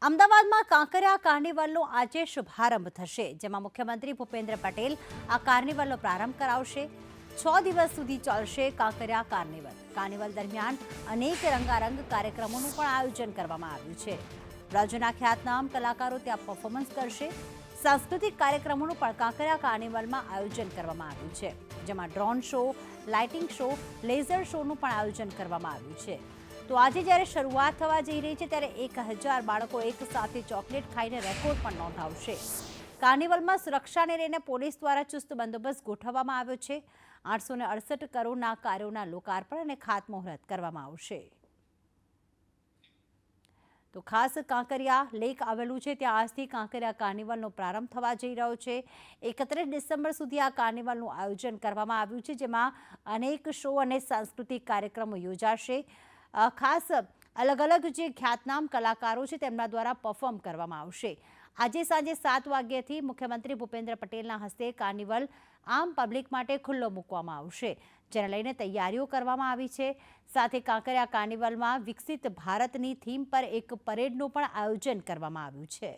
અમદાવાદમાં કાંકરિયા કાર્નિવલનો આજે શુભારંભ થશે, જેમાં મુખ્યમંત્રી ભૂપેન્દ્ર પટેલ આ કાર્નિવલનો પ્રારંભ કરાવશે। 6 દિવસ સુધી ચાલશે કાંકરિયા કાર્નિવલ। કાર્નિવલ દરમિયાન અનેક રંગારંગ કાર્યક્રમોનું પણ આયોજન કરવામાં આવ્યું છે। રાજ્યના ખ્યાતનામ કલાકારો ત્યાં પરફોર્મન્સ કરશે। સાંસ્કૃતિક કાર્યક્રમોનું પણ કાંકરિયા કાર્નિવલમાં આયોજન કરવામાં આવ્યું છે, જેમાં drone show, lighting show, laser શોનું પણ આયોજન કરવામાં આવ્યું છે। તો આજે જ્યારે શરૂઆત થવા જઈ રહી છે ત્યારે 1000 બાળકો એક સાથે ચોકલેટ ખાઈને રેકોર્ડ પણ નોંધાવશે। કાર્નિવલમાં સુરક્ષાને લઈને પોલીસ દ્વારા ચુસ્ત બંદોબસ્ત ગોઠવવામાં આવ્યો છે। 868 કરોડના કાર્યોના લોકાર્પણ અને ખાતમુહૂર્ત કરવામાં આવશે। તો ખાસ કાંકરિયા લેક આવેલું છે, ત્યાં આજથી કાંકરિયા કાર્નિવલનો પ્રારંભ થવા જઈ રહ્યો છે। 31 ડિસેમ્બર સુધી આ કાર્નિવલનું આયોજન કરવામાં આવ્યું છે, જેમાં અનેક શો અને સાંસ્કૃતિક કાર્યક્રમો યોજાશે। ખાસ અલગ અલગ જે ખ્યાતનામ કલાકારો છે તેમના દ્વારા પરફોર્મ કરવામાં આવશે। આજે સાંજે 7 વાગ્યાથી મુખ્યમંત્રી ભૂપેન્દ્ર પટેલના હસ્તે કાર્નિવલ આમ પબ્લિક માટે ખુલ્લો મૂકવામાં આવશે, જેને લઈને તૈયારીઓ કરવામાં આવી છે। સાથે કાંકરિયા કાર્નિવલમાં વિકસિત ભારતની થીમ પર એક પરેડનું પણ આયોજન કરવામાં આવ્યું છે।